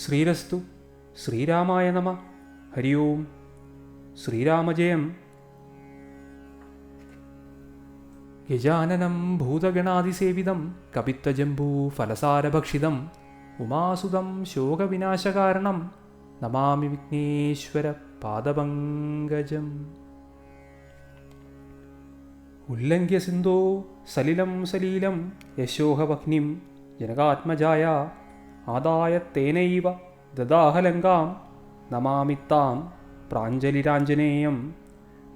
ശ്രീരസ്തു. ശ്രീരാമായ നമ. ഹരി ഓം. ശ്രീരാമജയം. ഗജാനനം ഭൂതഗണാതിസേവിതം കപിത്വജംബൂഫലസാരഭക്ഷിതം ഉമാസുതം ശോകവിനാശകാരണം നമാമി വിഘ്നേശ്വര പാദപങ്കജം. ഉല്ലംഘ്യ സിന്ധോ സലിലം സലീലം യശോഹവഹ്നിം ജനകാത്മജായ ആദായ തേനൈവ ദദാഹലങ്കാം നമാമി താം പ്രാഞ്ജലിരാഞ്ജനേയം.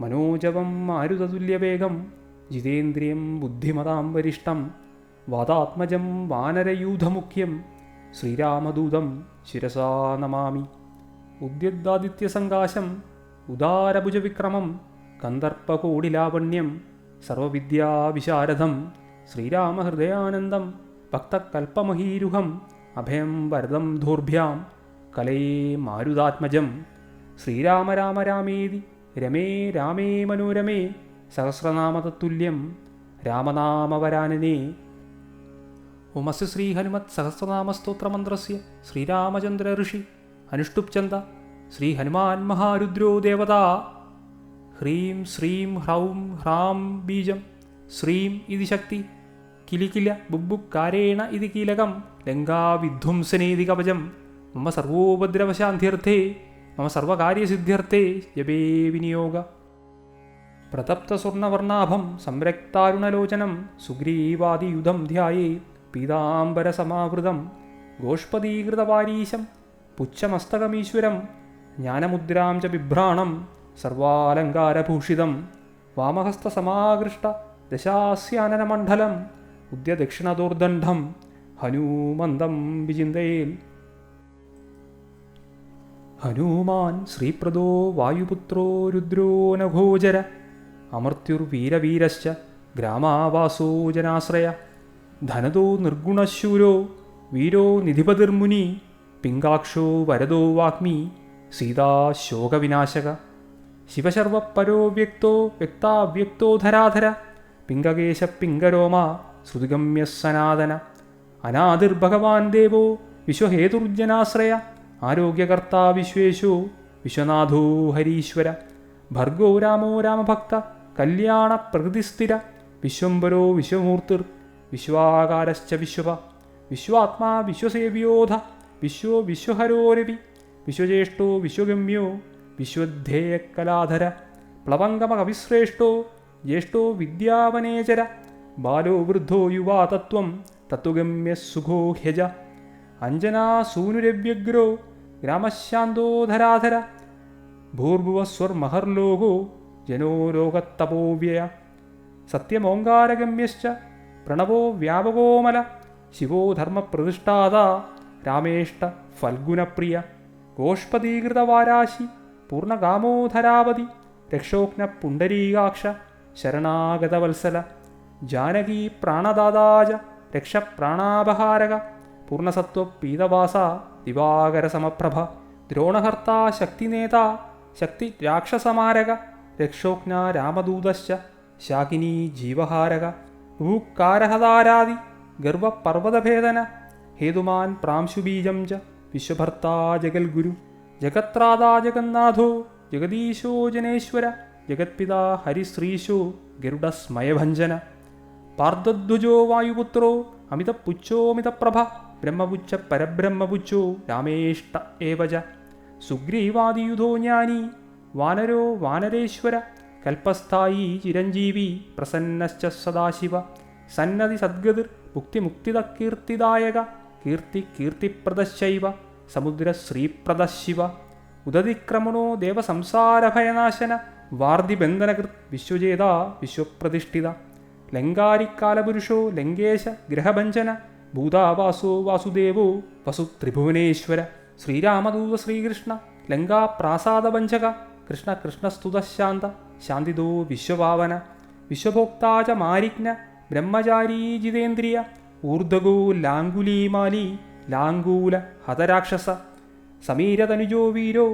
മനോജവം മാരുതതുല്യവേഗം ജിതേന്ദ്രിയം ബുദ്ധിമതാം വരിഷ്ടം വാതാത്മജം വാനരയൂഥമുഖ്യം ശ്രീരാമദൂതം ശിരസാ നമാമി. ഉദ്യദ്ദാദിത്യസങ്കാശം ഉദാരഭുജവിക്രമം കന്ദർപ്പകോടിലാവണ്യം സർവവിദ്യാവിശാരദം ശ്രീരാമഹൃദയാനന്ദം ഭക്തകൽപ്പമഹീരുഹം അഭയം വരദം ധൂർഭ്യാം കലയേ മാരുതാത്മജം. ശ്രീരാമ രാമ രാമേതി രമേ രാമേ മനോരമേ സഹസ്രനാമതത്തുല്യം രാമനാമവരാനനേ. ഓമസ്യ ശ്രീഹനുമത് സഹസ്രനാമസ്തോത്രമന്ത്രസ്യ ശ്രീരാമചന്ദ്ര ഋഷി അനുഷ്ടുപ്ചന്ദ ശ്രീഹനുമാൻ മഹാരുദ്രോ ദേവതാ. ഹ്രീം ശ്രീം ഹ്രൗം ഹ്രാം ബീജം ശ്രീം ഇതി ശക്തി കിലികില ബുബ്ബുക്കാരേണ ഇതി കീലകം ലങ്കാവിധ്വംസനേതി കവചം. മമ സർവോപദ്രവശാന്ത്യർത്ഥേ മമ സർവകാര്യസിദ്ധ്യർത്ഥേ ജപേ വിനിയോഗ. പ്രതപ്തസ്വർണവർണാഭം സംരക്താരുണലോചനം സുഗ്രീവാദിയുധം ധ്യായേത് പീതാംബരസമാവൃതം ഗോഷ്പദീകൃതവാരീശം പുച്ഛമസ്തകമീശ്വരം ജ്ഞാനമുദ്രാം ച ബിഭ്രാണം സർവാലങ്കാരഭൂഷിതം വാമഹസ്തസമാകൃഷ്ട ദശാസ്യാനനമണ്ഡലം ഉദ്യദക്ഷിണദോർദണ്ഡം ഹനൂമന്തം വിചിന്തയേൽ. ഹനൂമാൻ ശ്രീപ്രദോ വായുപുത്രോ രുദ്രോ നഘോജര അമർത്യുർവീരവീരശ്ച ഗ്രാമാവാസോ ജനാശ്രയ ധനദോ നിർഗുണശൂരോ വീരോ നിധിപതിർമുനി പിംഗാക്ഷോ വരദോ വാഗ്മി സീതാശോകവിനാശക ശിവശർവപരോ വ്യക്തോ വ്യക്താവ്യക്തോ ധരാധര പിംഗകേശ പിംഗരോമ ശ്രുതിഗമ്യ സനാതന അനാദിർഭഗവാൻ ദേവോ വിശ്വഹേതുർജനാശ്രയ ആരോഗ്യകർത്താ വിശ്വേശോ വിശ്വനാഥോ ഹരീശ്വര ഭർഗോ രാമോ രാമഭക്ത കല്യാണ പ്രകൃതിസ്ഥിര വിശ്വംബരോ വിശ്വമൂർത്തിർ വിശ്വാകാരശ്ച വിശ്വപ വിശ്വാത്മാ വിശ്വസേവ്യോധ വിശ്വോ വിശ്വഹരോരവി വിശ്വജ്യേഷ്ഠോ വിശ്വഗമ്യോ വിശ്വദ്ധേയകലാധര പ്ലവംഗമകവിശ്രേഷ്ഠോ ജ്യേഷ്ഠോ വിദ്യാവനേചര ബാലോ വൃദ്ധോ യുവാ തത്വം തത്വഗമ്യ സുഖോ ഹ്യജ അഞ്ജനാസൂനുരവ്യഗ്രോ ഗ്രാമശാന്തോധരാധര ഭൂർഭുവസ്വർമഹർലോകോ ജനോ ലോകത്തപോവ്യയ സത്യമോങ്കാരഗമ്യശ്ച പ്രണവോ വ്യാപകോമല ശിവോ ധർമ്മപ്രതിഷ്ഠാതാ രാമേഷ്ട ഫൽഗുനപ്രിയ ഗോഷ്പദീകൃതവാരാശി പൂർണ്ണകാമോധരാവതി രക്ഷോഘ്ന പുണ്ടരീകാക്ഷ ശരണാഗതവത്സല ജാനകീ പ്രാണദാതാജ രക്ഷപ്രാണാപഹാരക പൂർണ്ണസത്വപീതവാസ ദിവാകരസമപ്രഭ ദ്രോണഹർത്താ ശക്തിനേതാ ശക്തി രാക്ഷസമാരക രക്ഷോഘ്ന രാമദൂതശ്ച ശാകിനീ ജീവഹാരക ഭൂക്കാരഹതാരാദി ഗർവപർവതഭേദന ഹേതുമാൻ പ്രാംശുബീജം ച വിശ്വഭർത്താ ജഗൽഗുരു ജഗത്രാതാ ജഗന്നാഥോ ജഗദീശോ ജനേശ്വര ജഗത്പിതാ ഹരിശ്രീശോ ഗരുഡസ്മയഭഞ്ജന പാർദ്ധ്വധ്വജോ വായുപുത്രോ അമിതപുച്ഛോമിതപ്രഭ ബ്രഹ്മപുച്ഛ പരബ്രഹ്മപുച്ഛോ രാമേഷ്ട ഏവച സുഗ്രീവാദിയുധോ ജ്ഞാനി വാനരോ വാനരേശ്വര കൽപ്പസ്ഥായി ചിരഞ്ജീവി പ്രസന്നശ്ച സദാശിവ സന്നതി സദ്ഗതിർ മുക്തിമുക്തിദകീർത്തിദായക കീർത്തി കീർത്തിപ്രദശൈവ സമുദ്രശ്രീപ്രദശിവ ഉദതിക്രമണോ ദേവസംസാരഭയനാശന വാർധിബന്ധനകൃത് വിശ്വജേതാ വിശ്വപ്രതിഷ്ഠിത ലങ്കാരിക്കാലപുരുഷോ ലങ്കേശ ഗ്രഹഭഞ്ജന ഭൂതാവാസോ വാസുദേവോ വസുത്രിഭുവനേശ്വര ശ്രീരാമദൂത ശ്രീകൃഷ്ണ ലങ്കാപ്രാസാദഭഞ്ജക കൃഷ്ണ കൃഷ്ണസ്തുതശാന്ത ശാന്തിദോ വിശ്വപാവന വിശ്വഭോക്താ ച മാരിജ്ഞ ബ്രഹ്മചാരീ ജിതേന്ദ്രിയ ഊർധ്വഗോ ലാംഗുലീമാലി ലാംഗൂല ഹതരാക്ഷസ സമീരതനുജോ വീരോ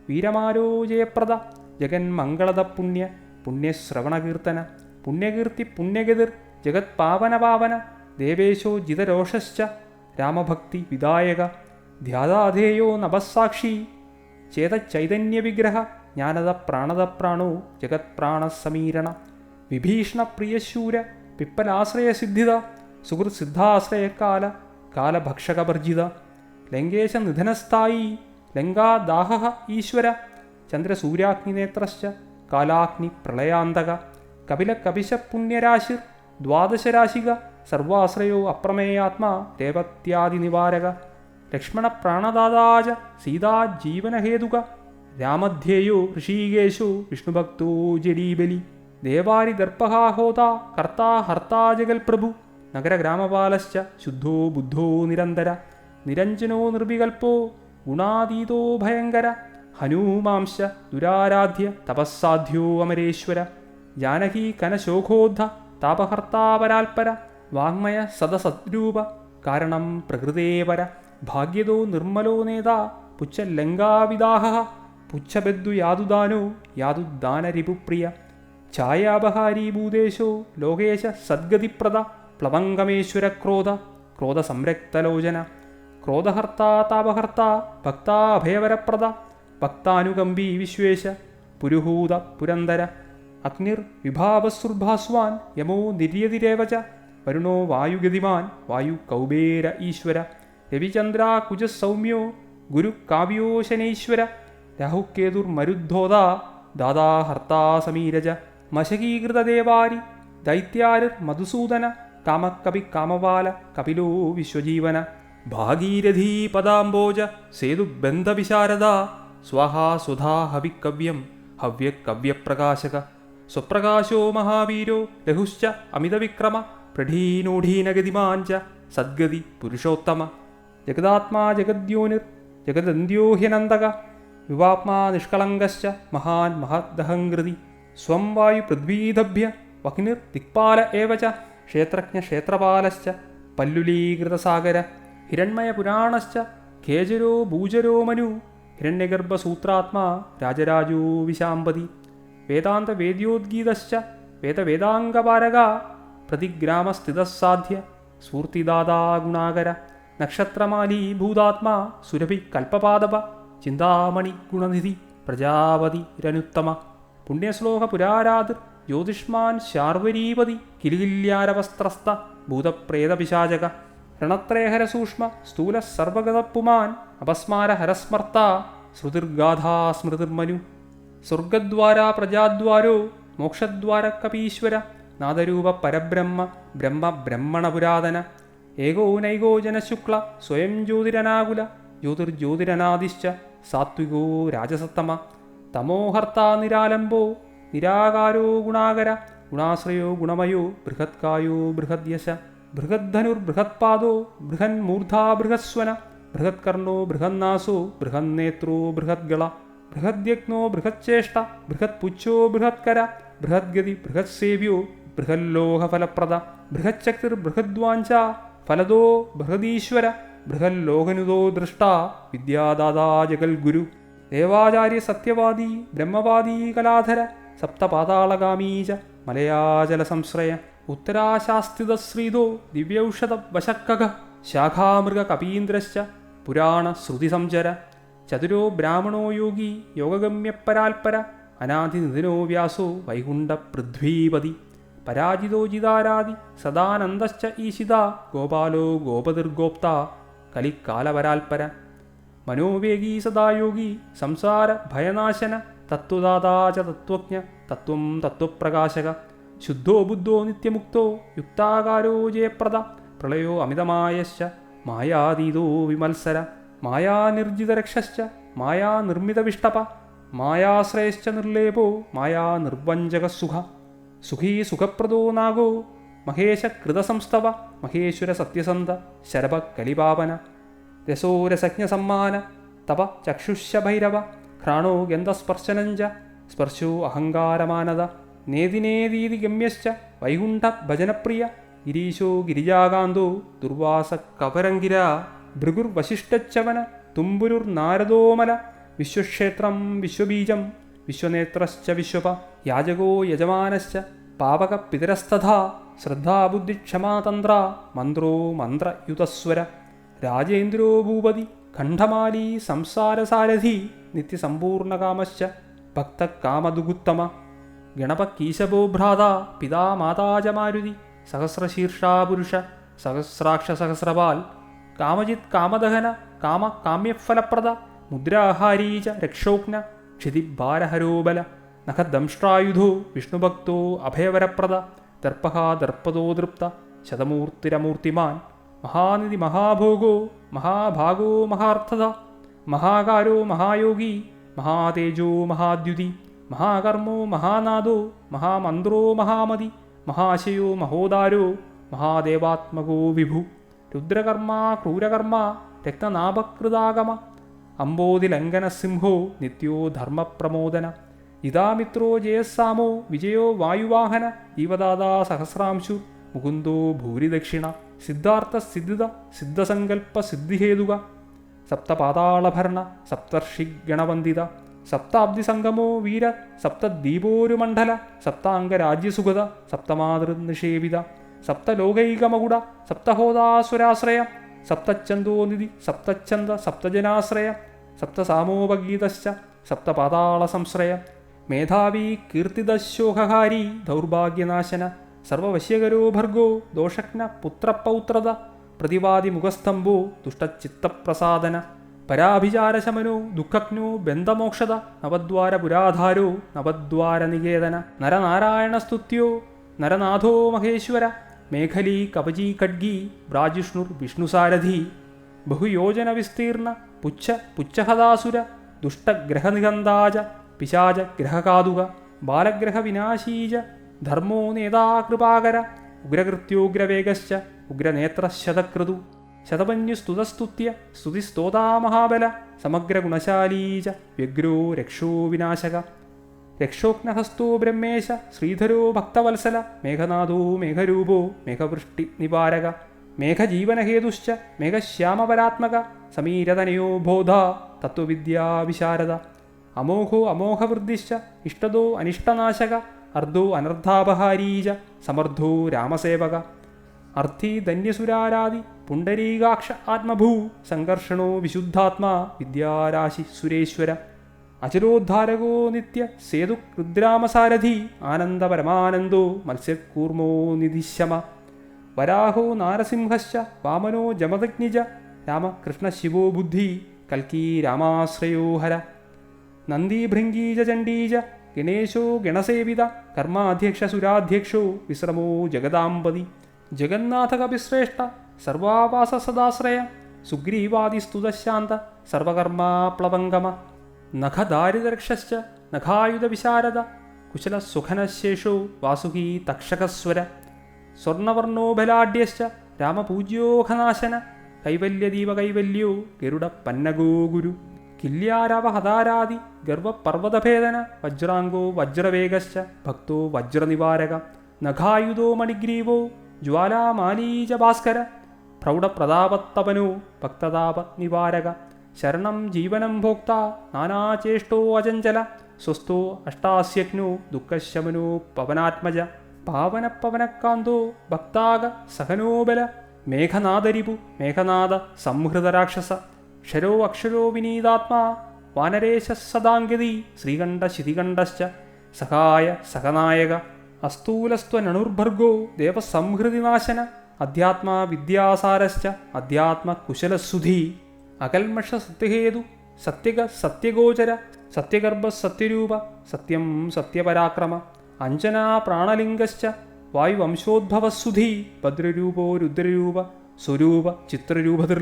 വീരമാരോ ജയപ്രദ ജഗന്മംഗളദ പുണ്യ പുണ്യശ്രവണകീർത്തന പുണ്യകീർത്തി പുണ്യഗതിർ ജഗത്പാവന പാവന ദേവേശോ ജിതരോഷശ്ച രാമഭക്തി വിദായക ധ്യാതാധേയോ നഭസാക്ഷി ചേതച്ചൈതന്യവിഗ്രഹ ജ്ഞാനദ പ്രാണദ പ്രാണോ ജഗത്പ്രാണസമീരണ വിഭീഷണപ്രിയശൂര പിപ്പലാശ്രയസിദ്ധിത സുഹൃത്സിദ്ധാശ്രയകാല കാലഭക്ഷകഭർജിത ലങ്കേശനിധനസ്ഥായി ലങ്കാദാഹ ഈശ്വര ചന്ദ്രസൂര്യാഗ്നിനേത്രശ്ച കാലാഗ്നിപ്രളയാന്തക കപിലകപിശപുണ്യരാശിർ ദ്വാദശരാശിക സർവാശ്രയോ അപ്രമേയാത്മാ രേവത്യാദിനിവാരക ലക്ഷ്മണപ്രാണദാതാച സീതാജീവനഹേതുക രാമധ്യേയോ ഋഷീകേശോ വിഷ്ണുഭക്തോ ജരീബലി ദേവാരിദർപ്പഹാഹോത കർത്താ ഹർത്താ ജഗൽപ്രഭു നഗരഗ്രാമപാലശ്ച ശുദ്ധോ ബുദ്ധോ നിരന്തര നിരഞ്ജനോ നിർവികൽപ്പോ ഗുണാതീതോ ഭയങ്കര ഹനൂമാംശ ദുരാരാധ്യ തപസ്സാധ്യോ അമരേശ്വര ജാനകീ കനശോഘോദ്ധ താപഹർത്താപരാൽപര വാങ്മയ സദസദ്രൂപ കാരണം പ്രകൃതേവര ഭാഗ്യതോ നിർമ്മലോ നേതാ പുച്ഛലങ്കാവിദാഹ പുച്ഛബദ്ധു യാതുദാനോ യാതുദാനരിപുപ്രിയ ഛായാപഹാരീ ഭൂതേശോ ലോകേശ സദ്ഗതിപ്രദ പ്ലവംഗമേശ്വര ക്രോധസംരക്തലോചന ക്രോധഹർത്താ താപഹർത്താ ഭക്താഭയവരപ്രദ ഭക്താനുകമ്പീ വിശ്വേശ പുരുഹൂത പുരന്തര അഗ്നിർ വിഭാവസുർഭാസ്വാൻ യമോ നിര്യതിരേവച വരുണോ വായുഗതിമാൻ വായു കൗബേര ഈശ്വര രവിചന്ദ്രാകുജസൗമ്യോ ഗുരു കാവ്യോ ശനൈശ്വര രാഹുക്കേതുർമരുദ്ധോദ ദാതാ ഹർത്താ സമീരജ മശകീകൃതദേവാരി ദൈത്യാരിർ മധുസൂദന കാമകവി കാമപാല കപിലോ വിശ്വജീവന ഭാഗീരഥീ പദാംബോജ സേതുബന്ധവിശാരദ സ്വാഹാ സ്വധാ ഹവിക്കവ്യം ഹവ്യകവ്യപ്രകാശക സ്വപ്രകാശോ മഹാവീരോ ലഘുശ്ച അമിതവിക്രമ പ്രഢീനോഢീനഗതിമാഞ്ച സദ്ഗതി പുരുഷോത്തമ ജഗദാത്മാ ജഗദ്യോനിർ ജഗദന്ത്യോ ഹ്യനന്ദക വിവാത്മാ നിഷ്കളങ്കശ്ച മഹാൻ മഹദ്ദഹംകൃതി സ്വം വായു പൃഥ്വീദഭ്യ വഹ്നിർ ദിക്പാല ഏവച ക്ഷേത്രജ്ഞ ക്ഷേത്രപാലശ്ച പല്ലുലീകൃതസാഗര ഹിരണ്മയപുരാണശ്ച ഖേജരോ ഭൂജരോ മനു ഹിരണ്യഗർഭസൂത്രാത്മാ രാജരാജോ വിശാംബതി വേദാന്തവേദ്യോദ്ഗീതശ്ച വേദവേദാംഗപാരക പ്രതിഗ്രാമസ്ഥിതസാധ്യ സ്ഫൂർത്തിദാതാ ഗുണാകര നക്ഷത്രമാലീ ഭൂതാത്മാ സുരഭി കൽപ്പപാദപ ചിന്താമണി ഗുണനിധി പ്രജാപതിരനുത്തമ പുണ്യശ്ലോക പുരാരാതിർ ജ്യോതിഷ്മാൻ ശാർവരീപതി കിലികില്യാരവസ്ത്രസ്ഥ ഭൂതപ്രേതപിശാചക രണത്രയഹര സൂക്ഷ്മ സ്ഥൂല സർവഗതപുമാൻ അപസ്മാരഹരസ്മർത്ത ശ്രുതിർഗാഥാ സ്മൃതിർമനു സ്വർഗദ്വാരാ പ്രജാദ്വാരോ മോക്ഷദ്വാര കപീശ്വര നാദരൂപ പരബ്രഹ്മ ബ്രഹ്മ ബ്രഹ്മണപുരാതന ഏകോ നൈകോ ജനശുക്ല സ്വയം ജ്യോതിരനാകുല ജ്യോതിർജ്യോതിരനാദിശ്ച സാത്വികോ രാജസത്തമ തമോഹർത്താ നിരാലംബോ നിരാകാരോ ഗുണാകര ഗുണാശ്രയോ ഗുണമയോ ബൃഹത്കായോ ബൃഹദ്യശ ബൃഹദ്ധനുർബൃഹത്പാദോ ബൃഹന്മൂർധാ ബൃഹസ്വന ബൃഹത്കർണോ ബൃഹന്നാസോ ബൃഹന്നേത്രോ ബൃഹദ്ഗള ബൃഹദ്യജ്ഞോ ബൃഹച്ചേഷ്ട ബൃഹത്പുച്ഛോ ബൃഹത്കര ബൃഹദ്ഗതി ബൃഹത്സേവ്യോ ബൃഹല്ലോഹഫലപ്രദ ബൃഹച്ചക്തിർ ബൃഹദ്വാഞ്ച ഫലദോ ബൃഹദീശ്വര ബൃഹല്ലോകനുദോ ദൃഷ്ട വിദ്യാദാതാ ജഗൽഗുരു ദേവാചാര്യ സത്യവാദി ബ്രഹ്മവാദീ കലാധര സപ്തപാതാളഗാമീച മലയാചല സംശ്രയ ഉത്തരാശാസ്തിതശ്രീതോ ദിവ്യൌഷധ വശക്കക ശാഖാമൃഗ കപീന്ദ്രശ്ച പുരാണ ശ്രുതിസംചര ചതുരോ ബ്രാഹ്മണോ യോഗി യോഗഗമ്യപരാൽപര അനാദിനിധനോ വ്യാസോ വൈകുണ്ഠ പൃഥ്വീപതി പരാജിതോ ജിതാരാദി സദാനന്ദശ്ച ഈശിത ഗോപാലോ ഗോപതിർഗോപ്ത കലിക്കാലപരാൽപര മനോവേഗീ സദായോഗി സംസാര ഭയനാശന തത്വദാതാ ച തത്വജ്ഞ തത്വം തത്വപ്രകാശക ശുദ്ധോ ബുദ്ധോ നിത്യമുക്തോ യുക്താകാരോ ജയപ്രദ പ്രളയോ അമിതമായശ്ച മായാതീതോ വിമത്സര മായാനിർജിതരക്ഷശ്ച മായാനിർമ്മിതവിഷ്ടപ മായാശ്രയശ്ച നിർലേപോ മായാനിർവഞ്ചകസുഖ സുഖീ സുഖപ്രദോ നാഗോ മഹേശകൃതസംസ്തവ മഹേശ്വര സത്യസന്ധ ശരഭ കലിപാവന രസോരസജ്ഞസമ്മാന തപ ചക്ഷുഷ ഭൈരവ ഘ്രാണോ ഗന്ധസ്പർശനഞ്ച സ്പർശോ അഹങ്കാരമാനത നേതിനേതീതി ഗമ്യശ്ച വൈകുണ്ഠ ഭജനപ്രിയ ഗിരീശോ ഗിരിജാകാന്തോ ദുർവാസ കപരംഗിര ഭൃഗുർവശിഷ്ഠച്ചവന തുമ്പുരുർനാരദോമല വിശ്വക്ഷേത്രം വിശ്വബീജം വിശ്വനേത്രശ്ച വിശ്വപ യാജകോ യജമാനശ്ച പാവക പിതരസ്തഥാ ശ്രദ്ധാബുദ്ധിക്ഷമാതന്ത്ര മന്ത്രോ മന്ത്രയുതസ്വര രാജേന്ദ്രോ ഭൂപതി ഖണ്ഡമാലീ സംസാരസാരഥി നിത്യസമ്പൂർണകാമശ്ച ഭക്തകാമദുഗുത്തമ ഗണപകീശവോ ഭ്രാത പിതാ മാതാ ച മാരുതി സഹസ്രശീർഷാ പുരുഷ സഹസ്രാക്ഷ സഹസ്രപാൽ കാമജിത് കാമദഹന കാമ കാമ്യഫലപ്രദ മുദ്രാഹാരീ ച രക്ഷോഘ്ന ക്ഷിതിഭാരഹരോബല നഖദംഷ്ട്രായുധോ വിഷ്ണുഭക്തോ അഭയവരപ്രദ ദർപ്പഃ ദർപ്പതോ ദൃപ്ത ശതമൂർത്തിരമൂർത്തിമാൻ മഹാനിധി മഹാഭോഗോ മഹാഭാഗോ മഹാർത്ഥത മഹാകാരോ മഹായോഗി മഹാതേജോ മഹാദ്യുതി മഹാകർമ്മോ മഹാനാദോ മഹാമന്ത്രോ മഹാമതി മഹാശയോ മഹോദാരോ മഹാദേവാത്മകോ വിഭു രുദ്രകർമ്മ ക്രൂരകർമ്മ രക്തനാഭകൃതാഗമ അംബോധിലംഘനസിംഹോ നിത്യോ ധർമ്മപ്രമോദന ഇതാമിത്രോ ജയസ്സാമോ വിജയോ വായുവാഹന ജീവദാതാ സഹസ്രാംശു മുകുന്ദോ ഭൂരിദക്ഷിണ സിദ്ധാർത്ഥ സിദ്ധിത സിദ്ധസങ്കൽപ്പ സിദ്ധിഹേതുക സപ്തപാതാളഭരണ സപ്തർഷിഗണവന്ദിത സപ്താബ്ദിസംഗമോ വീര സപ്തദ്വീപോരുമണ്ഡല സപ്താംഗരാജ്യസുഗത സപ്തമാതൃനിഷേവിത സപ്തലോകൈകമകുട സപ്തഹോതാസുരാശ്രയ സപ്തച്ഛന്തോനിധി സപ്തച്ഛന്ദ സപ്തജനാശ്രയ സപ്തസാമോപഗീതശ്ച സപ്തപാതാളസംശ്രയ മേധാവി കീർത്തിദശോഹഹാരി ദൗർഭാഗ്യനാശന സർവവശ്യകരോ ഭർഗോ ദോഷജ്ഞ പുത്രപൗത്രത പ്രതിവാദിമുഖസ്തംഭോ ദുഷ്ടചിത്തപ്രസാദന പരാഭിചാരശമനോ ദുഃഖജ്ഞോ ബന്ധമോക്ഷത നവദ്വാരപുരാധാരോ നവദ്വാരനികേതന നരനാരായണസ്തുത്യോ നരനാഥോ മഹേശ്വര മേഖലീ കവചീ ഖഡ്ഗീ ബ്രാജിഷ്ണുർ വിഷ്ണുസാരഥി ബഹുയോജന വിസ്തീർണ പുച്ഛ പുച്ഛഹദാസുര ദുഷ്ടഗ്രഹനിഗന്ധാജ പിശാച ഗ്രഹകാതുക ബാലഗ്രഹവിനാശീജ ധർമ്മോ നേതാ കൃപാകര ഉഗ്രകൃത്യോഗ്രവേഗശ്ച ഉഗ്രനേത്രശതക്രതു ശതപന്യുസ്തുതസ്തുത്യ സ്തുതിസ്തോതാ മഹാബല സമഗ്രഗുണശാലീച വ്യഗ്രോ രക്ഷോ വിനാശക രക്ഷോഘ്നഹസ്തോ ബ്രഹ്മേശ ശ്രീധരോ ഭക്തവത്സല മേഘനാഥോ മേഘരൂപോ മേഘവൃഷ്ടി നിവാരക മേഘജീവനഹേതുശ്ച മേഘശ്യാമപരാത്മക സമീരതനയോ ബോധ തത്വവിദ്യാവിശാരദ അമോഘോ അമോഘവൃദ്ധിശ്ച ഇഷ്ടദോ അനിഷ്ടനാശക അർദ്ധോ അനർദ്ധാപഹാരീച സമർത്ഥോ രാമസേവക അർത്ഥി ധന്യസുരാരാദി പുണ്ടരീകാക്ഷ ആത്മഭൂ സംഘർഷണോ വിശുദ്ധാത്മാ വിദ്യാരാശി സുരേശ്വര അചലോദ്ധാരകോ നിത്യ സേതു രുദ്രാമസാരഥി ആനന്ദപരമാനന്ദോ മത്സ്യകൂർമോ നിധിശമ വരാഹോ നാരസിംഹശ്ച വാമനോ ജമദഗ്നിജ രാമകൃഷ്ണശിവോ ബുദ്ധി കൽക്കീ രാമാശ്രയോ ഹര നന്ദീഭൃംഗീജ ചണ്ഡീജ ഗണേശോ ഗണസേവിത കർമാധ്യക്ഷ സുരാധ്യക്ഷോ വിശ്രമോ ജഗദാംബതി ജഗന്നാഥകപിശ്രേഷ്ഠ സർവാവാസ സദാശ്രയ സുഗ്രീവാദിസ്തുതശാന്ത സർവകർമാപ്ലവംഗമ നഖദാരിദർക്ഷശ്ച നഖായുധവിശാരദ കുശലസുഖനശേഷോ വാസുകീ തക്ഷകസ്വര സ്വർണവർണോ ബലാഢ്യശ്ച രാമപൂജ്യോഘനാശന കൈവല്യദീപകൈവല്യോ ഗരുഡപന്നഗോ ഗുരു കില്യാരവഹതാരാദി ഗർവപർവ്വതഭേദന വജ്രാംഗോ വജ്രവേഗശ്ച ഭക്തോ വജ്രനിവാരക നഖായുധോ മണിഗ്രീവോ ജ്വാലാമാലീച ഭാസ്കര പ്രൗഢപ്രതാപത്തപനോ ഭക്തതാപനിവാരക ശരണം ജീവനം ഭോക്ത നാനാചേഷ്ടോ അചഞ്ചല സ്വസ്ഥോ അഷ്ടാസ്യജ്ഞോ ദുഃഖശമനോ പവനാത്മജ പാവനപവനക്കാന്തോ ഭക്താഗ സഹനോബല മേഘനാദരിപു മേഘനാദ സംഹൃതരാക്ഷസ ക്ഷരോ അക്ഷരോ വിനീതാത്മാ വാനരേശ സദാംഗതി ശ്രീകണ്ഠശിതികണ്ഠശ്ച സഹായ സഹനായക അസ്തൂലസ്ത്വനണുർഭർഗോ ദേവസംഹൃതിനാശന അധ്യാത്മാ വിദ്യാസാരശ്ച അധ്യാത്മകുശലസുധീ അകൽമഷ സത്യഹേതു സത്യക സത്യഗോചര സത്യഗർഭ സത്യരൂപ സത്യം സത്യപരാക്രമ അഞ്ജനാ പ്രാണലിംഗശ്ച വായുവംശോദ്ഭവസുധീ ഭദ്രരൂപോ രുദ്രരൂപ സ്വരൂപ ചിത്രരൂപതിർ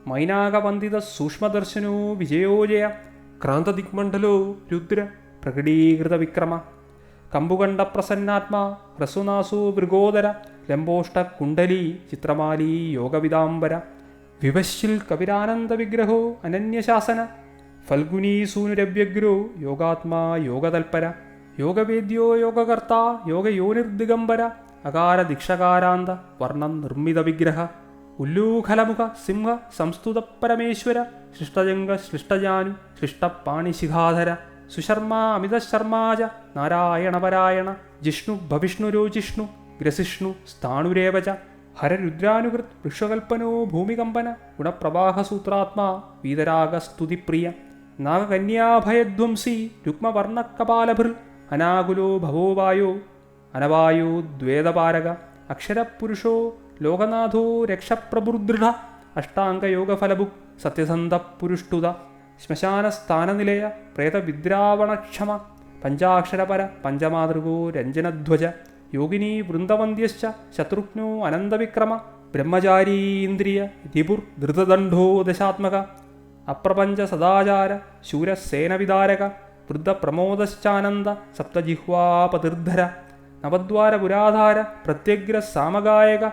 മൈനാകവന്ദിത സൂക്ഷ്മദർശനോ വിജയോജയ ക്രാന്തദിഗ്മണ്ഡലോ രുദ്ര പ്രകടീകൃത വിക്രമ കമ്പുകണ്ഠപ്രസന്നാത്മാ ഹ്രസ്വനാസോ മൃഗോദര ലംബോഷ്ടകുണ്ടലീ ചിത്രമാലീ യോഗവിദാംബര വിവശ്ശിൽ കവിരാനന്ദവിഗ്രഹോ അനന്യശാസന ഫൽഗുനീ സൂനുരവ്യഗ്രോ യോഗാത്മാ യോഗതൽപര യോഗവേദ്യോ യോഗകർത്താ യോഗയോനിർദിഗംബര അകാര ദിക്ഷകാരാന്ത വർണ്ണം നിർമ്മിത വിഗ്രഹ ഉല്ലൂഖലമുഖ സിംഹ സംസ്തുത പരമേശ്വര ശിഷ്ടജംഗ ശിഷ്ടജാനു ശിഷ്ടപാണിശിഖാധര സുശർമാ അമിതശർമാജ നാരായണപരായണ ജിഷ്ണു ഭവിഷ്ണുരോ ജിഷ്ണു ഗ്രസിഷ്ണു സ്ഥാണുരേവച ഹരരുദ്രാനുകൃത് വൃക്ഷകൽപ്പനോ ഭൂമികമ്പന ഗുണപ്രവാഹസൂത്രാത്മാ വീതരാഗസ്തുതിപ്രിയ നാഗകന്യാഭയധ്വംസി രുക്മവർണ്ണകപാലഭൃ അനാകുലോ ഭവോവായോ അനവായോ ദ്വേദപാരക അക്ഷരപുരുഷോ ലോകനാഥോ രക്ഷപ്രഭുർദൃഢ അഷ്ടാംഗയോഗഫലഭുക് സത്യസന്ധപുരുഷ്ടുത ശ്മശാനസ്ഥാനനിലയ പ്രേതവിദ്രാവണക്ഷമ പഞ്ചാക്ഷരപര പഞ്ചമാതൃകോ രഞ്ജനധ്വജ യോഗിനീ വൃന്ദവന്ദ്യശ്ച ശത്രുഘ്നോ അനന്തവിക്രമ ബ്രഹ്മചാരീ ഇന്ദ്രിയ രിപുർ ധൃതദണ്ഡോ ദശാത്മക അപ്രപഞ്ച സദാചാര ശൂരസേനവിദാരക വൃദ്ധപ്രമോദശ്ചാനന്ദ സപ്തജിഹ്വാപതിർധര നവദ്വാരപുരാധാര പ്രത്യഗ്ര സാമഗായക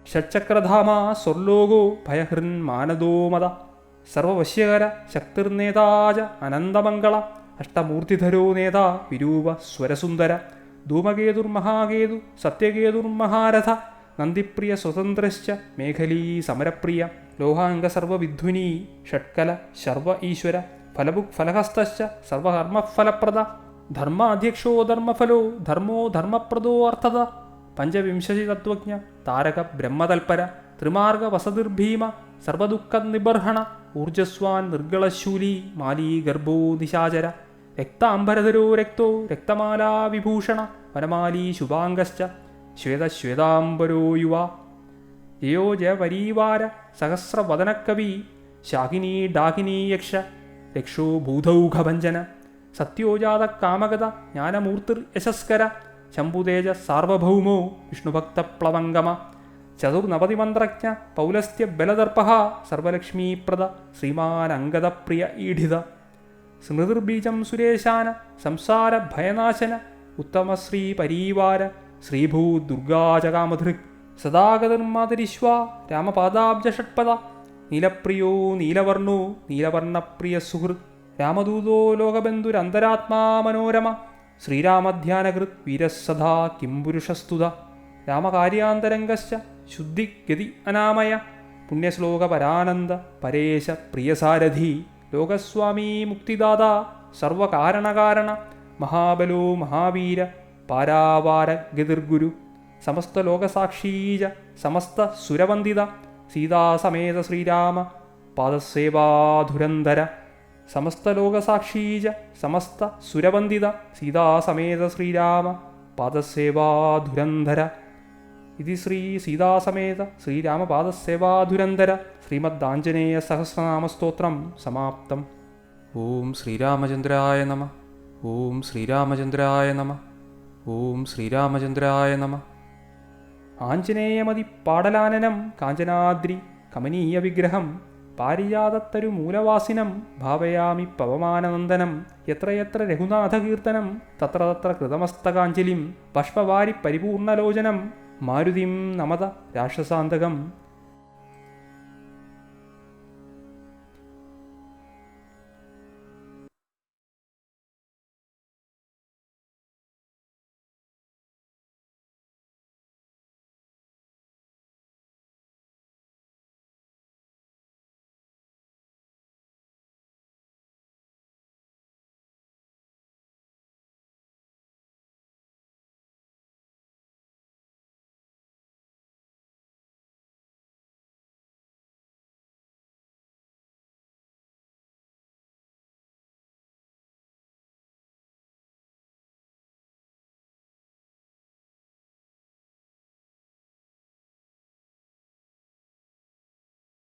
ഷഡ്ചക്രധാമ സ്വർലോകോ ഭയഹൃന്മാനദോ മത സർവവശ്യകര ശക്തിർനേതാജ അനന്തമംഗള അഷ്ടമൂർത്തിധരോ നേതാ വിരൂപ സ്വരസുന്ദര ധൂമകേതുർമഹാകേതു സത്യകേതുർമഹാരഥ നന്ദിപ്രിയ സ്വതന്ത്രശ്ച മേഖലീ സമരപ്രിയ ലോഹാംഗസർവവിധ്വനീ ഷട്കല ശർവ ഈശ്വര ഫലഭുക് ഫലഹസ്തശ്ച സർവകർമ്മഫലപ്രദ ധർമാധ്യക്ഷോ ധർമ്മഫലോ ധർമ്മോ ധർമ്മപ്രദോ അർത്ഥത പഞ്ചവിംശതിതത്വജ്ഞ താരക ബ്രഹ്മതൽപര ത്രിമാർഗ വസതിർഭീമ സർവദുഃഖനിബർഹണ ഊർജസ്വാൻ നിർഗളശൂലീ മാലീ ഗർഭോ നിശാചര രക്താംബരധരോ രക്തോ രക്തമാലാ വിഭൂഷണ വനമാലീ ശുഭാംഗശ്ച ശ്വേതശ്വേതാംബരോ യുവ ജയോ ജയപരീവാര സഹസ്രവദനകവി ശാകിനീ ഡാകിനീ യക്ഷ രക്ഷോ ഭൂതൗഘഭഞ്ജന സത്യോജാതകാമഗത ജ്ഞാനമൂർത്തിർ യശസ്കര ശംഭുതേജ സാർവഭൗമോ വിഷ്ണുഭക്തപ്ലവംഗമ ചതുർനവതിമന്ത്രജ്ഞ പൗലസ്ത്യ ബലദർപ്പ സർവലക്ഷ്മീപ്രദ ശ്രീമാനംഗദപ്രിയ ഈഢിത സ്മൃതിർബീജം സുരേശാന സംസാര ഭയനാശന ഉത്തമശ്രീ പരീവാര ശ്രീഭൂദുർഗാചകാമധൃക് സദാഗതിർമാതിരിശ്വ രാമപാദാബ്ജഷട്പദ നീലപ്രിയോ നീലവർണോ നീലവർണപ്രിയ സുഹൃത് രാമദൂതോ ലോകബന്ധുരന്തരാത്മാ മനോരമ ശ്രീരാമധ്യാനകൃത് വീരസദാ കിംപുരുഷസ്തുത രാമകാര്യാന്തരംഗശ്ച ശുദ്ധിഗതി അനാമയ പുണ്യശ്ലോകപരാനന്ദ പരേശ പ്രിയസാരഥി ലോകസ്വാമീ മുക്തിദാതാ സർവകാരണകാരണ മഹാബലോ മഹാവീര പാരാവാര ഗതിർഗുരു സമസ്തലോകസാക്ഷീജ സമസ്ത സുരവന്ദിത സീതാസമേത ശ്രീരാമ പാദസേവാധുരന്ധര സമസ്തലോകസാക്ഷീജ സമസ്ത സുരവന്ദിത സീതാസമേത ശ്രീരാമ പാദസേവാധുരന്ധര ഇതി ശ്രീ സീതാസമേത ശ്രീരാമപാദസേവാധുരന്ധര ശ്രീമദ്ദാഞ്ജനേയ സഹസ്രനാമസ്തോത്രം സമാപ്തം. ഓം ശ്രീരാമചന്ദ്രായ നമ. ഓം ശ്രീരാമചന്ദ്രായ നമ. ഓം ശ്രീരാമചന്ദ്രായ നമ. ആഞ്ജനേയമതി പാടലാനനം കാഞ്ചനാദ്രി കമനീയ വിഗ്രഹം പാരിജാതത്തരുമൂലവാസിനം ഭാവയാമി പവമാനനന്ദനം യത്ര യത്ര രഘുനാഥകീർത്തനം തത്ര തത്ര കൃതമസ്തകാഞ്ജലിം ബാഷ്പവാരി പരിപൂർണലോചനം മാരുതിം നമത രാക്ഷസാന്തകം